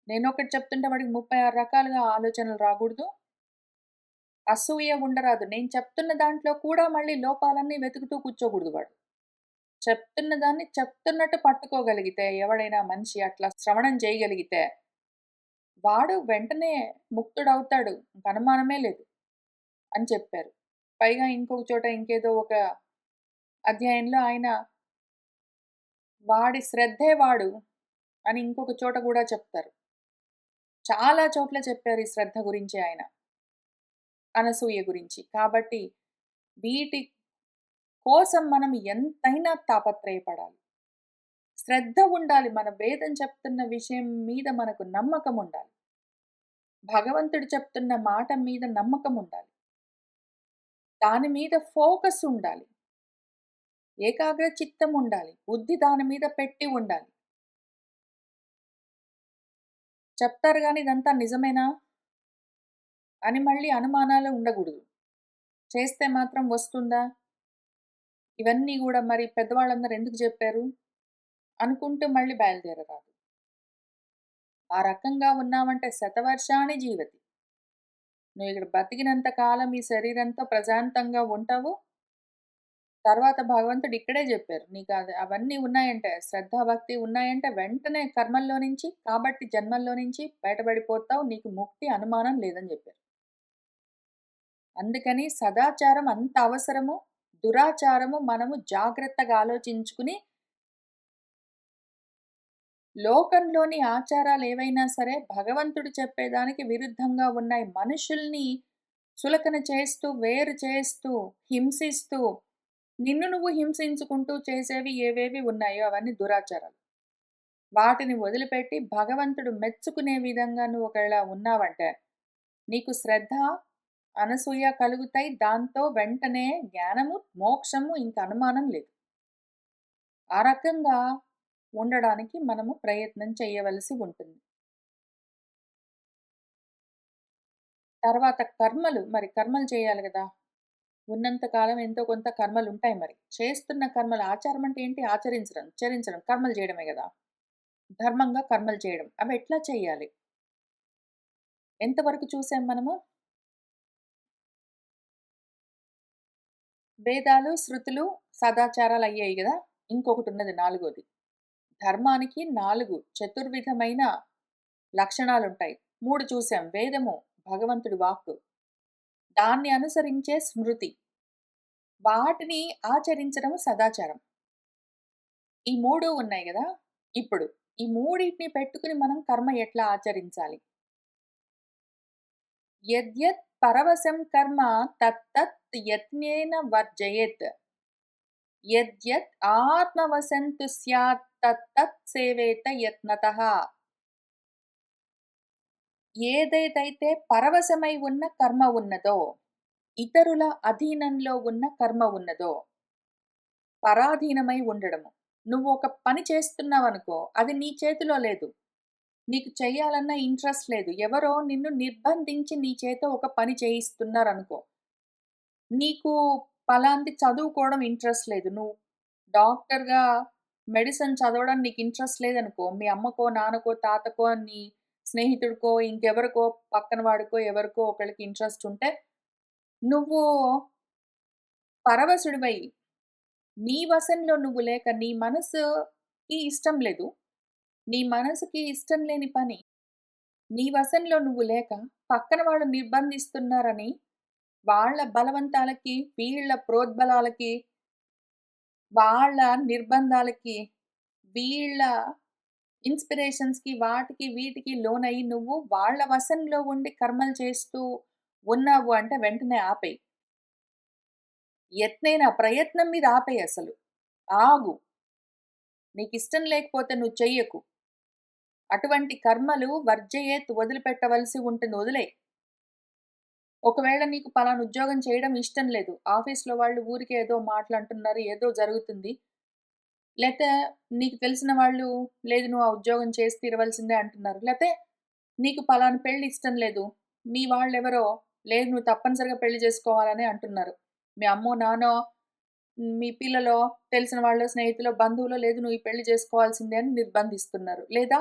నేనొకటి చెప్తుంటే వాడికి 36 రకాలుగా ఆలోచనలు రాకూడదు. అసూయ ఉండరాదు. నేను చెప్తున్న దాంట్లో కూడా మళ్ళీ లోపాలన్నీ వెతుకుతూ కూర్చోకూడదు వాడు. చెప్తున్న దాన్ని చెప్తున్నట్టు పట్టుకోగలిగితే ఎవడైనా మనిషి అట్లా శ్రవణం చేయగలిగితే వాడు వెంటనే ముక్తుడవుతాడు. ఇంక అనుమానమే లేదు అని చెప్పారు. పైగా ఇంకొక చోట ఇంకేదో ఒక అధ్యాయంలో ఆయన వాడి శ్రద్ధే వాడు అని ఇంకొక చోట గూడా చెప్తారు. చాలా చోట్ల చెప్పారు ఈ శ్రద్ధ గురించి ఆయన. అనసూయ గురించి. కాబట్టి వీటి కోసం మనం ఎంతైనా తాపత్రయపడాలి. శ్రద్ధ ఉండాలి. మన వేదం చెప్తున్న విషయం మీద మనకు నమ్మకం ఉండాలి. భగవంతుడు చెప్తున్న మాట మీద నమ్మకం ఉండాలి. దాని మీద ఫోకస్ ఉండాలి. ఏకాగ్ర చిత్తం ఉండాలి. బుద్ధి దాని మీద పెట్టి ఉండాలి. చెప్తారు గాని ఇదంతా నిజమేనా? అని మళ్ళీ అనుమానాలు ఉండగూడదు. చేస్తే మాత్రం వస్తుందా? ఇవన్నీ గూడా మరి పెద్దవాళ్ళందరూ ఎందుకు జెప్పారు? అనుకుంటూ మళ్ళీ బయలుదేరరాదు. ఆ రకంగా ఉన్నామంటే శతవర్షాణి జీవతి. నువ్విక్కడ బతికినంత కాలం ఈ శరీరంతో ప్రశాంతంగా ఉంటావు. తర్వాత భగవంతుడు ఇక్కడే జెప్పారు. అవన్నీ ఉన్నాయంటే శ్రద్ధ, భక్తి ఉన్నాయంటే వెంటనే కర్మల్లో నుంచి కాబట్టి జన్మల్లో నుంచి బయటపడిపోతావు. నీకు ముక్తి అనుమానం లేదని జెప్పారు. అందుకని సదాచారం అంత అవసరము. దురాచారము మనము జాగ్రత్తగా ఆలోచించుకుని లోకంలోని ఆచారాలేవైనా సరే భగవంతుడు చెప్పేదానికి విరుద్ధంగా ఉన్నాయి. మనుషుల్ని చులకన చేస్తూ, వేరు చేస్తూ, హింసిస్తూ, నిన్ను నువ్వు హింసించుకుంటూ చేసేవి ఏవేవి ఉన్నాయో అవన్నీ దురాచారాలు. వాటిని వదిలిపెట్టి భగవంతుడు మెచ్చుకునే విధంగా నువ్వు ఒకవేళ ఉన్నావంటే, నీకు శ్రద్ధ, అనసూయ కలుగుతాయి. దాంతో వెంటనే జ్ఞానము, మోక్షము ఇంక అనుమానం లేదు. ఆ రకంగా ఉండడానికి మనము ప్రయత్నం చేయవలసి ఉంటుంది. తర్వాత కర్మలు చేయాలి గదా! ఉన్నంత కాలం ఎంతో కొంత కర్మలుంటాయి మరి. చేస్తున్న కర్మలు ఆచారం అంటే ఏంటి? చరించడం. కర్మలు చేయడమే గదా! ధర్మంగా కర్మలు చేయడం. అవి ఎట్లా చేయాలి? ఎంతవరకు చూసాం మనము? వేదాలు, శృతులు, సదాచారాలయ్యాయి గదా! ఇంకొకటున్నది నాలుగోది. ధర్మానికి 4 చతుర్విధమైన లక్షణాలుంటాయి. 3 చూసాం. వేదము, భగవంతుడి వాక్కు. దాన్ని అనుసరించే స్మృతి. వాటిని ఆచరించడం సదాచారం. ఈ 3 ఉన్నాయి గదా! ఇప్పుడు ఈ మూడిటిని పెట్టుకుని మనం కర్మ ఎట్లా ఆచరించాలి? యద్యత్ పరవశం కర్మ తత్తత్ యత్నేన వర్జయేత్. యద్యత్ ఆత్మవశంతు స్యాత్ తత్తత్ సేవేత యత్నతః. ఏదేదైతే పరవశమై ఉన్న కర్మ ఉన్నదో, ఇతరుల అధీనంలో ఉన్న కర్మ ఉన్నదో, పరాధీనమై ఉండడము. నువ్వు ఒక పని చేస్తున్నావనుకో, అది నీ చేతిలో లేదు. నీకు చెయ్యాలన్న ఇంట్రెస్ట్ లేదు. ఎవరో నిన్ను నిర్బంధించి నీ చేత ఒక పని చేయిస్తున్నారనుకో. నీకు పలాంది చదువుకోవడం ఇంట్రెస్ట్ లేదు. నువ్వు డాక్టర్‌గా మెడిసిన్ చదవడం నీకు ఇంట్రెస్ట్ లేదనుకో, మీ అమ్మకో, నాన్నకో, తాతకో, నీ స్నేహితుడికో, ఇంకెవరికో పక్కన వాడికో, ఎవరికో ఒకళ్ళకి ఇంట్రెస్ట్ ఉంటే, నువ్వు పరవశుడివై నీ వశంలో నువ్వు లేక, నీ మనసుకి ఇష్టం లేదు. నీ మనసుకి ఇష్టం లేని పని నీ వశంలో నువ్వు లేక, పక్కన వాళ్ళు నిర్బంధిస్తున్నారని, వాళ్ళ బలవంతాలకి, వీళ్ళ ప్రోద్బలాలకి, వాళ్ళ నిర్బంధాలకి, వీళ్ళ ఇన్‌స్పిరేషన్స్‌కి, వాటికి, వీటికి లోనయ్యి నువ్వు వాళ్ళ వశంలో ఉండి కర్మలు చేస్తూ ఉన్నావు అంటే వెంటనే ఆపేయి. ప్రయత్నం మీద ఆపేయి అసలు. ఆగు. నీకిష్టం లేకపోతే నువ్వు చెయ్యకు. అటువంటి కర్మలు వర్జయేత్ వదిలిపెట్టవలసి ఉంటుంది. వదిలేయి. ఒకవేళ నీకు పలానా ఉద్యోగం చేయడం ఇష్టం లేదు. ఆఫీస్‌లో వాళ్ళు ఊరికే ఏదో మాటలంటున్నారు. ఏదో జరుగుతుంది. లేతే నీకు తెలిసిన వాళ్ళు లేదు నువ్వు ఆ ఉద్యోగం చేసి తీరవలసిందే అంటున్నారు. లేతే నీకు పలానా పెళ్లి ఇష్టం లేదు. మీ వాళ్ళెవరో లేదు నువ్వు తప్పనిసరిగా పెళ్లి చేసుకోవాలనే అంటున్నారు. మీ అమ్మో, నాన్నో, మీ పిల్లలో, తెలిసిన వాళ్ళో, స్నేహితులో, బంధువులో లేదు నువ్వు ఈ పెళ్లి చేసుకోవాల్సిందే అని నిర్బంధిస్తున్నారు. లేదా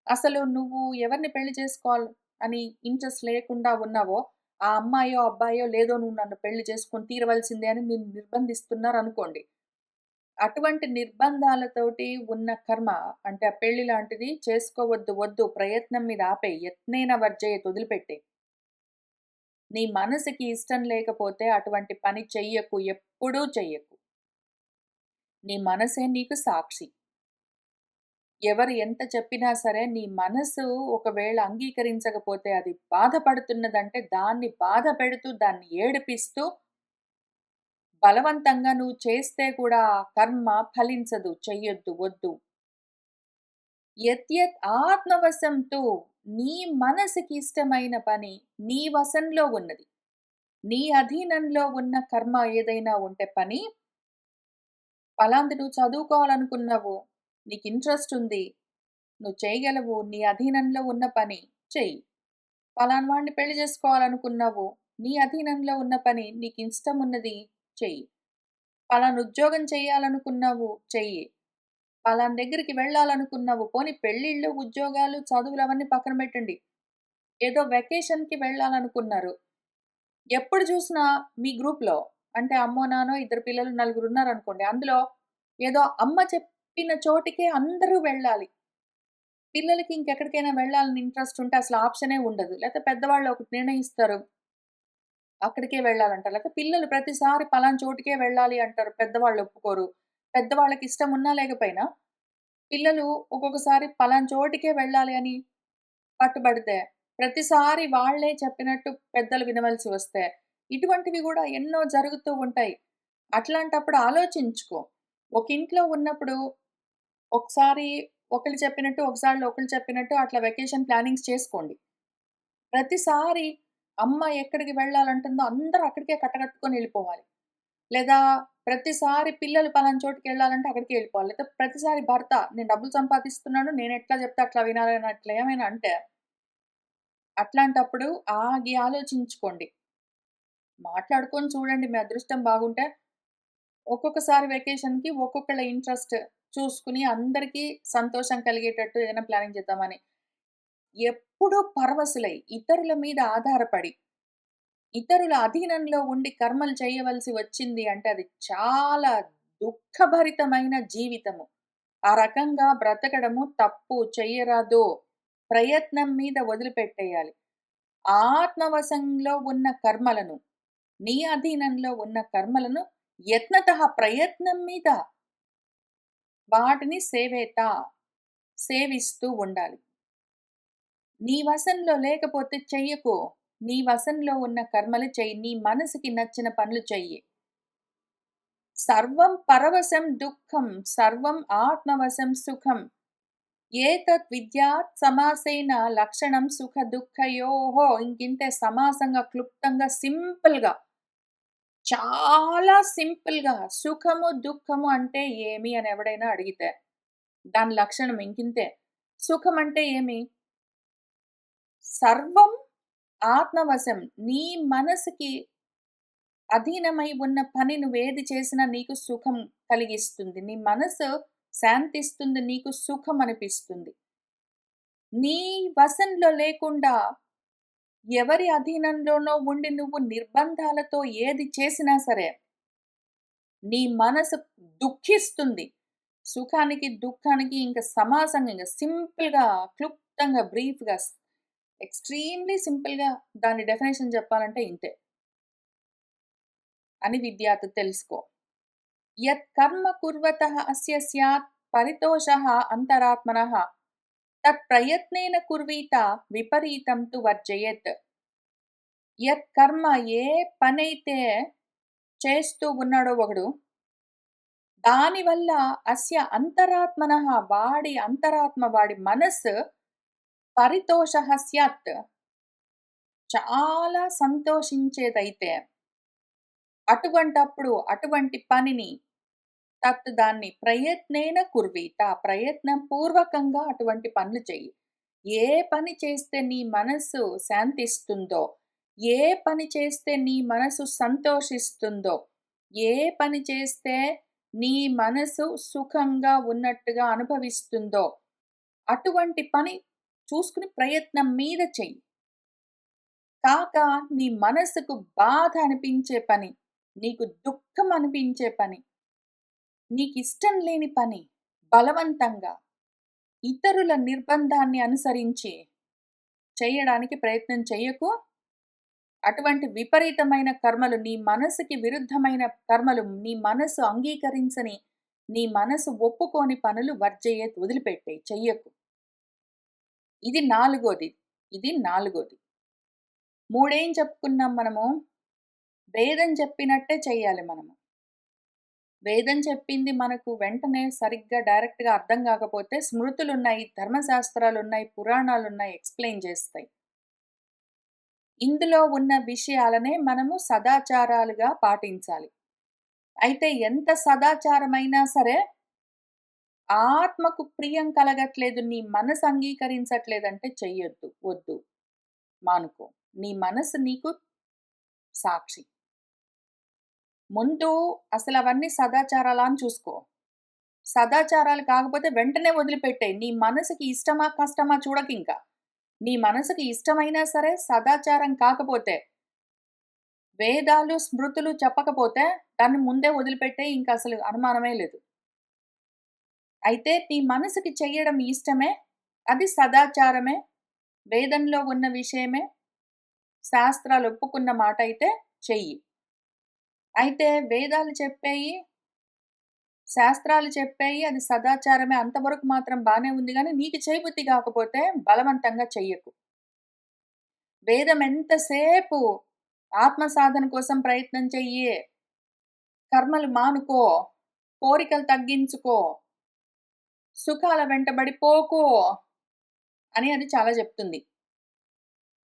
అసలు నువ్వు ఎవరిని పెళ్లి చేసుకోవాలి అని ఇంట్రెస్ట్ లేకుండా ఉన్నావో, ఆ అమ్మాయో, అబ్బాయో లేదో నువ్వు నన్ను పెళ్లి చేసుకొని తీరవలసిందే అని నిన్ను నిర్బంధిస్తున్నారనుకోండి. అటువంటి నిర్బంధాలతోటి ఉన్న కర్మ అంటే ఆ పెళ్లి లాంటిది చేసుకోవద్దు, వద్దు, ప్రయత్నం మీద ఆపేయి. యత్నేన వర్జయేత్ వదిలిపెట్టేయి. నీ మనసుకి ఇష్టం లేకపోతే అటువంటి పని చెయ్యకు. ఎప్పుడూ చెయ్యకు. నీ మనసే నీకు సాక్షి. ఎవరు ఎంత చెప్పినా సరే నీ మనసు ఒకవేళ అంగీకరించకపోతే అది బాధపడుతున్నదంటే దాన్ని బాధ పెడుతూ, దాన్ని ఏడిపిస్తూ బలవంతంగా నువ్వు చేస్తే కూడా ఆ కర్మ ఫలించదు. చెయ్యొద్దు, వద్దు. యత్ ఆత్మవశం తు నీ మనసుకి ఇష్టమైన పని నీ వశంలో ఉన్నది. నీ అధీనంలో ఉన్న కర్మ ఏదైనా ఉంటే పని, పలాంది నువ్వు చదువుకోవాలనుకున్నావు. నీకు ఇంట్రెస్ట్ ఉంది. నువ్వు చేయగలవు. నీ అధీనంలో ఉన్న పని చెయ్యి. పలానా వాడిని పెళ్లి చేసుకోవాలనుకున్నావు. నీ అధీనంలో ఉన్న పని నీకిష్టం ఉన్నది చెయ్యి. పలానా ఉద్యోగం చేయాలనుకున్నావు చెయ్యి. పలానా దగ్గరికి వెళ్ళాలనుకున్నావు. పోనీ పెళ్ళిళ్ళు, ఉద్యోగాలు, చదువులు అవన్నీ పక్కన పెట్టండి. ఏదో వెకేషన్‌కి వెళ్ళాలనుకున్నారు. ఎప్పుడు చూసినా మీ గ్రూప్‌లో అంటే అమ్మో, నాన్నో, ఇద్దరు పిల్లలు, నలుగురున్నారనుకోండి. అందులో ఏదో అమ్మ చెప్పిన చోటికే అందరూ వెళ్ళాలి. పిల్లలకి ఇంకెక్కడికైనా వెళ్ళాలని ఇంట్రెస్ట్ ఉంటే అసలు ఆప్షనే ఉండదు. లేతే పెద్దవాళ్ళు ఒకటి నిర్ణయిస్తారు. అక్కడికే వెళ్ళాలంటారు. లేతే పిల్లలు ప్రతిసారి పలానా చోటుకే వెళ్ళాలి అంటారు. పెద్దవాళ్ళు ఒప్పుకోరు. పెద్దవాళ్ళకి ఇష్టం ఉన్నా లేకపోయినా పిల్లలు ఒక్కొక్కసారి పలానా చోటికే వెళ్ళాలి అని పట్టుబడితే, ప్రతిసారి వాళ్ళే చెప్పినట్టు పెద్దలు వినవలసి వస్తే, ఇటువంటివి గూడా ఎన్నో జరుగుతూ ఉంటాయి. అట్లాంటప్పుడు ఆలోచించుకో. ఒక ఇంట్లో ఉన్నప్పుడు ఒకసారి ఒకళ్ళు చెప్పినట్టు, ఒకసారి ఒకళ్ళు చెప్పినట్టు అట్లా వెకేషన్ ప్లానింగ్స్ చేసుకోండి. ప్రతిసారి అమ్మ ఎక్కడికి వెళ్ళాలంటుందో అందరూ అక్కడికే కట్టకట్టుకొని ఎళ్ళిపోవాలి. లేదా ప్రతిసారి పిల్లలు పలానా చోటుకెళ్ళాలంటే అక్కడికే ఎళ్ళిపోవాలి. లేదా ప్రతిసారి భర్త నేను డబ్బులు సంపాదిస్తున్నాను. నేనెట్లా చెప్తే అట్లా వినాలి అని అట్లా ఏమైనా అంటే, అట్లాంటప్పుడు ఆగి ఆలోచించుకోండి. మాట్లాడుకొని చూడండి మీ అదృష్టం బాగుంటే, ఒక్కొక్కసారి వెకేషన్‌కి ఒక్కొక్కళ్ళ ఇంట్రెస్ట్ చూసుకొని అందరికీ సంతోషం కలిగేటట్టు ఏదైనా ప్లానింగ్ చేద్దామని. ఎప్పుడూ పరవశులై ఇతరుల మీద ఆధారపడి, ఇతరుల అధీనంలో ఉండి కర్మలు చేయవలసి వచ్చింది అంటే అది చాలా దుఃఖభరితమైన జీవితము. ఆ రకంగా బ్రతకడము తప్పు. చెయ్యరాదు. ప్రయత్నం మీద వదిలిపెట్టేయాలి. ఆత్మవశంలో ఉన్న కర్మలను, నీ అధీనంలో ఉన్న కర్మలను యత్నతః ప్రయత్నం మీద వాటిని సేవిస్తూ ఉండాలి. నీ వశంలో లేకపోతే చెయ్యకు. నీ వశంలో ఉన్న కర్మలు చెయ్యి. నీ మనసుకి నచ్చిన పనులు చెయ్యి. సర్వం పరవశం దుఃఖం, సర్వం ఆత్మవశం సుఖం. ఏతత్ విద్యాత్ సమాసేన లక్షణం సుఖ దుఃఖయోః. ఇంకింతే సమాసంగా, క్లుప్తంగా, సింపుల్‌గా, చాలా సింపుల్‌గా సుఖము, దుఃఖము అంటే ఏమి అని ఎవడైనా అడిగితే, దాని లక్షణం ఇంకింతే. సుఖం అంటే ఏమి? సర్వం ఆత్మవశం. నీ మనసుకి అధీనమై ఉన్న పని నువ్వేది చేసినా నీకు సుఖం కలిగిస్తుంది. నీ మనసు శాంతిస్తుంది. నీకు సుఖం అనిపిస్తుంది. నీ వశంలో లేకుండా ఎవరి అధీనంలోనో ఉండి నువ్వు నిర్బంధాలతో ఏది చేసినా సరే, నీ మనసు దుఃఖిస్తుంది. సుఖానికి, దుఃఖానికి ఇంక సమాసంగా ఇంక సింపుల్‌గా, క్లుప్తంగా, బ్రీఫ్‌గా, ఎక్స్‌ట్రీమ్‌లీ సింపుల్‌గా దాని డెఫినిషన్ చెప్పాలంటే ఇంతే అని విద్యార్థి తెలుసుకో. యత్ కర్మ కుర్వతః అస్య స్యాత్ పరితోషః అంతరాత్మనః తత్ ప్రయత్నేన కుర్వీత విపరీతం తు వర్జయేత్. యత్ కర్మ ఏ పనైతే చేస్తూ ఉన్నాడో ఒకడు, దానివల్ల అస్య అంతరాత్మనః వాడి అంతరాత్మ, వాడి మనస్సు పరితోషః స్యాత్ చాలా సంతోషించేదైతే, అటువంటప్పుడు అటువంటి పనిని దాన్ని ప్రయత్నేన కుర్వీత ప్రయత్నం పూర్వకంగా అటువంటి పనులు చెయ్యి. ఏ పని చేస్తే నీ మనస్సు శాంతిస్తుందో, ఏ పని చేస్తే నీ మనసు సంతోషిస్తుందో, ఏ పని చేస్తే నీ మనసు సుఖంగా ఉన్నట్టుగా అనుభవిస్తుందో, అటువంటి పని చూసుకుని ప్రయత్నం మీద చెయ్యి. కాక నీ మనసుకు బాధ అనిపించే పని, నీకు దుఃఖం అనిపించే పని, నీకిష్టం లేని పని బలవంతంగా ఇతరుల నిర్బంధాన్ని అనుసరించి చేయడానికి ప్రయత్నం చెయ్యకు. అటువంటి విపరీతమైన కర్మలు, నీ మనసుకి విరుద్ధమైన కర్మలు, నీ మనసు అంగీకరించని, నీ మనసు ఒప్పుకోని పనులు వదిలిపెట్టేయి, చెయ్యకు. ఇది నాలుగోది. ఇది నాలుగోది. మూడేం చెప్పుకున్నాం మనము? వేదం చెప్పినట్టే చెయ్యాలి మనము. వేదం చెప్పింది మనకు వెంటనే సరిగ్గా డైరెక్ట్‌గా అర్థం కాకపోతే స్మృతులున్నాయి, ధర్మశాస్త్రాలున్నాయి, పురాణాలున్నాయి, ఎక్స్‌ప్లెయిన్ చేస్తాయి. ఇందులో ఉన్న విషయాలనే మనము సదాచారాలుగా పాటించాలి. అయితే ఎంత సదాచారమైనా సరే, ఆత్మకు ప్రియం కలగట్లేదు, నీ మనసు అంగీకరించట్లేదంటే చెయ్యొద్దు. వద్దు. మానుకో. నీ మనసు నీకు సాక్షి. ముందు అసలవన్నీ సదాచారాలా అని చూసుకో. సదాచారాలు కాకపోతే వెంటనే వదిలిపెట్టేయి. నీ మనసుకి ఇష్టమా, కష్టమా చూడకింక. నీ మనసుకి ఇష్టమైనా సరే, సదాచారం కాకపోతే, వేదాలు, స్మృతులు చెప్పకపోతే దాన్ని ముందే వదిలిపెట్టేయి. ఇంకసలు అనుమానమే లేదు. అయితే నీ మనసుకి చెయ్యడం ఇష్టమే, అది సదాచారమే, వేదంలో ఉన్న విషయమే, శాస్త్రాలు ఒప్పుకున్న మాటయితే చెయ్యి. అయితే వేదాలు చెప్పేయి, శాస్త్రాలు చెప్పేయి, అది సదాచారమే, అంతవరకు మాత్రం బానే ఉంది గానీ, నీకు చేయబుద్ధి కాకపోతే బలవంతంగా చెయ్యకు. వేదం ఎంతసేపు ఆత్మ సాధన కోసం ప్రయత్నం చెయ్యి, కర్మలు మానుకో, కోరికలు తగ్గించుకో, సుఖాల వెంటబడి పోకు అని అది చాలా చెప్తుంది.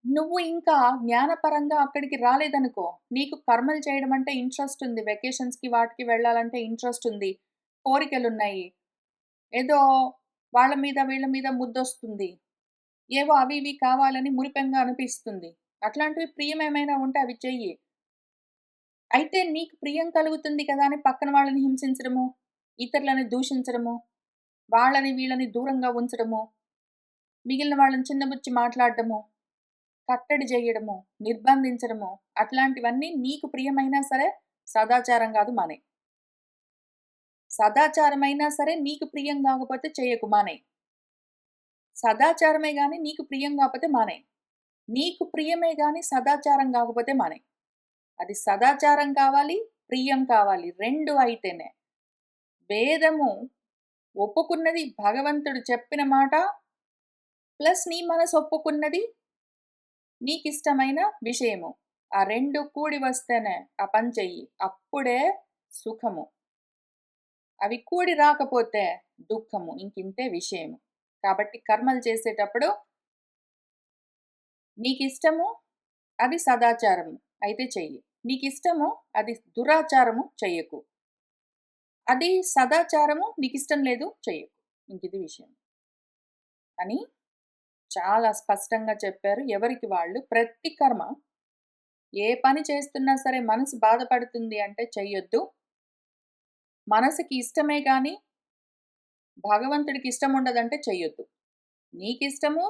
నువ్వు ఇంకా జ్ఞానపరంగా అక్కడికి రాలేదనుకో, నీకు కర్మలు చేయడం అంటే ఇంట్రెస్ట్ ఉంది, వెకేషన్స్‌కి వాటికి వెళ్ళాలంటే ఇంట్రెస్ట్ ఉంది, కోరికలున్నాయి, ఏదో వాళ్ళ మీద వీళ్ళ మీద ముద్దొస్తుంది, ఏవో అవి ఇవి కావాలని మురిపెంగా అనిపిస్తుంది. అట్లాంటివి ప్రియమేమైనా ఉంటే అవి చెయ్యి. అయితే నీకు ప్రియం కలుగుతుంది కదా అని పక్కన వాళ్ళని హింసించడము, ఇతరులని దూషించడము, వాళ్ళని వీళ్ళని దూరంగా ఉంచడము, మిగిలిన వాళ్ళని చిన్నబుచ్చి మాట్లాడడము, కట్టడి జేయడము, నిర్బంధించడము, అట్లాంటివన్నీ నీకు ప్రియమైనా సరే సదాచారం గాదు, మానేయి. సదాచారమైనా సరే నీకు ప్రియం గాకపోతే చెయ్యకు, మానేయి. సదాచారమే గాని నీకు ప్రియం గాకపోతే మానేయి. నీకు ప్రియమే గాని సదాచారం గాకపోతే మానేయి. అది సదాచారం కావాలి, ప్రియం కావాలి. 2 అయితేనే. వేదము ఒప్పుకున్నది, భగవంతుడు చెప్పిన మాట, ప్లస్ నీ మనసు ఒప్పుకున్నది, నీకిష్టమైన విషయము. ఆ 2 కూడి వస్తేనే ఆ పని చెయ్యి. అప్పుడే సుఖము. అవి కూడి రాకపోతే దుఃఖము. ఇంకింతే విషయము. కాబట్టి కర్మలు చేసేటప్పుడు నీకిష్టము, అది సదాచారము అయితే చెయ్యి. నీకిష్టము, అది దురాచారము చెయ్యకు. అది సదాచారము, నీకిష్టం లేదు చెయ్యకు. ఇంకిది విషయం అని చాలా స్పష్టంగా చెప్పారు. ఎవరికి వాళ్ళు ప్రతి కర్మ, ఏ పని చేస్తున్నా సరే మనసు బాధపడుతుంది అంటే చెయ్యొద్దు. మనసుకి ఇష్టమే గాని, భగవంతుడికి ఇష్టముండదంటే చెయ్యొద్దు. నీకిష్టము,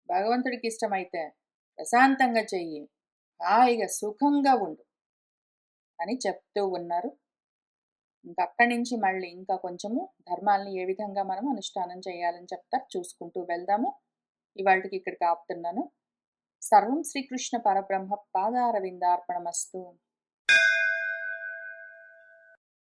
భగవంతుడికి ఇష్టమైతే ప్రశాంతంగా చెయ్యి. హాయిగా సుఖంగా ఉండు అని చెప్తూ ఉన్నారు. ఇంకక్కడి నుంచి మళ్ళీ ఇంకా కొంచెము ధర్మాల్ని ఏ విధంగా మనం అనుష్ఠానం చేయాలని చెప్తారు. చూసుకుంటూ వెళ్దాము. ఇవాల్టికి ఇక్కడికి ఆపుతున్నాను. సర్వం శ్రీకృష్ణ పరబ్రహ్మ పాదారవిందార్పణమస్తు.